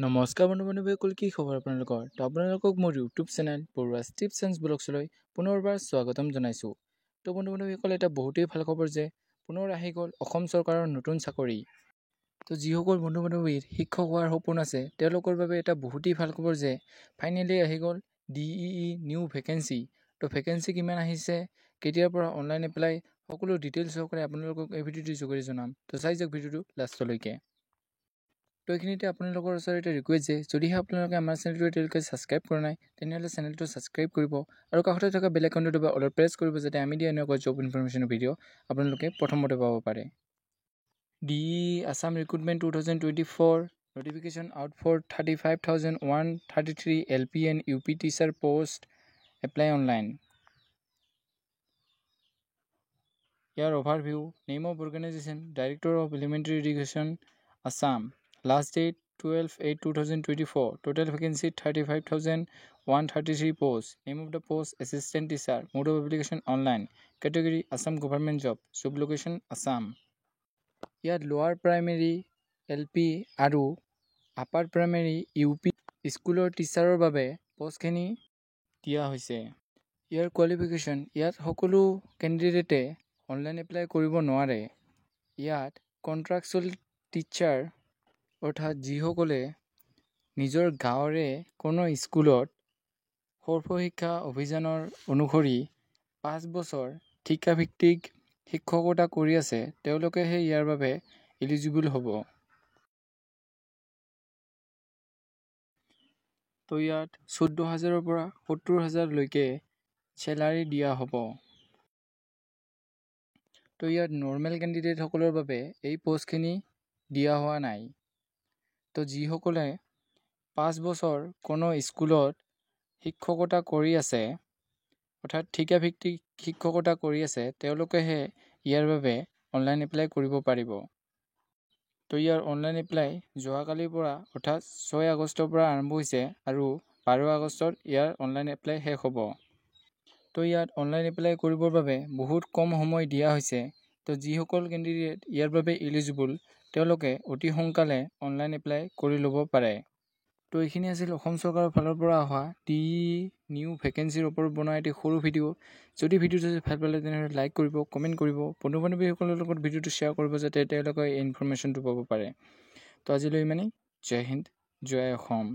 নমস্কাৰ বন্ধু-বান্ধৱীসকল, কি খবৰ আপোনালোকৰ? তো আপোনালোকক মোৰ ইউটিউব চেনেল পৰুৱা টিপছ এণ্ড ব্লগছলৈ পুনৰবাৰ স্বাগতম জনাইছোঁ। তো বন্ধু-বান্ধৱীসকল, এটা বহুতেই ভাল খবৰ যে পুনৰ আহি গ'ল অসম চৰকাৰৰ নতুন চাকৰি। তো যিসকল বন্ধু-বান্ধৱীৰ শিক্ষক হোৱাৰ সপোন আছে তেওঁলোকৰ বাবে এটা বহুতেই ভাল খবৰ যে ফাইনেলি আহি গ'ল DEE নিউ ভেকেঞ্চি। তো ভেকেঞ্চি কিমান আহিছে, কেতিয়াৰ পৰা অনলাইন এপ্লাই, সকলো ডিটেইলছ সহকাৰে আপোনালোকক এই ভিডিঅ'টোৰ যোগেদি জনাম। তো চাই যাওক ভিডিঅ'টো লাষ্টলৈকে। তো এইখিনিতে আপোনালোকৰ ওচৰত এটা ৰিকুৱেষ্ট যে যদিহে আপোনালোকে আমাৰ চেনেলটো এতিয়ালৈকে ছাবস্ক্ৰাইব কৰা নাই তেনেহ'লে চেনেলটো ছাবস্ক্ৰাইব কৰিব আৰু কাষতে থকা বেল আইকনটো দবাই অলপ প্ৰেছ কৰিব যাতে আমি দিয়া এনেকুৱা জব ইনফৰমেশ্যনৰ ভিডিঅ' আপোনালোকে প্ৰথমতে পাব পাৰে। DEE Assam Recruitment 2024 notification out for 35,133 LP and UP teacher post. Apply online. Your overview: name of organization Director of Elementary Education Assam. Last date 12/8/2024. Total vacancy 35,133 posts. Name of the post assistant teacher. Mode of application online. Category Assam government job. Sub location Assam. ইয়াত লোৱাৰ primary LP আৰু upper primary UP স্কুলৰ টিচাৰৰ বাবে পোষ্টখিনি দিয়া হৈছে। ইয়াৰ qualification: ইয়াত সকলো কেণ্ডিডেটে online apply কৰিব নোৱাৰে। ইয়াত কণ্ট্ৰাকচুৱেল টিচাৰ অৰ্থাৎ যিসকলে নিজৰ গাঁৱৰে কোনো স্কুলত সৰ্বশিক্ষা অভিযানৰ অনুসৰি 5 বছৰ ঠিকাভিত্তিক শিক্ষকতা কৰি আছে তেওঁলোকেহে ইয়াৰ বাবে এলিজিবল হ'ব। তো ইয়াত 14,000ৰ পৰা 70,000লৈকে চেলাৰী দিয়া হ'ব। তো ইয়াত নৰ্মেল কেণ্ডিডেটসকলৰ বাবে এই পোষ্টখিনি দিয়া হোৱা নাই। তো যিসকলে 5 বছৰ কোনো স্কুলত শিক্ষকতা কৰি আছে অৰ্থাৎ ঠিকাভিত্তিক শিক্ষকতা কৰি আছে তেওঁলোকেহে ইয়াৰ বাবে অনলাইন এপ্লাই কৰিব পাৰিব। তো ইয়াৰ অনলাইন এপ্লাই যোৱাকালিৰ পৰা অৰ্থাৎ 6 আগষ্টৰ পৰা আৰম্ভ হৈছে আৰু 12 আগষ্টত ইয়াৰ অনলাইন এপ্লাই শেষ হ'ব। তো ইয়াত অনলাইন এপ্লাই কৰিবৰ বাবে বহুত কম সময় দিয়া হৈছে। তো যিসকল কেণ্ডিডেট ইয়াৰ বাবে এলিজিবল তেওঁলোকে অতি সোনকালে অনলাইন এপ্লাই কৰি ল'ব পাৰে। তো এইখিনি আছিল অসম চৰকাৰৰ ফালৰ পৰা অহা DEE নিউ ভেকেঞ্চিৰ ওপৰত বনোৱা এটি সৰু ভিডিঅ'। যদি ভিডিঅ'টো ভাল পালে তেনেহ'লে লাইক কৰিব, কমেণ্ট কৰিব, বন্ধু-বান্ধৱীসকলৰ লগত ভিডিঅ'টো শ্বেয়াৰ কৰিব যাতে তেওঁলোকে এই ইনফৰমেশ্যনটো পাব পাৰে। তো আজিলৈ ইমানেই। জয় হিন্দ, জয় অসম।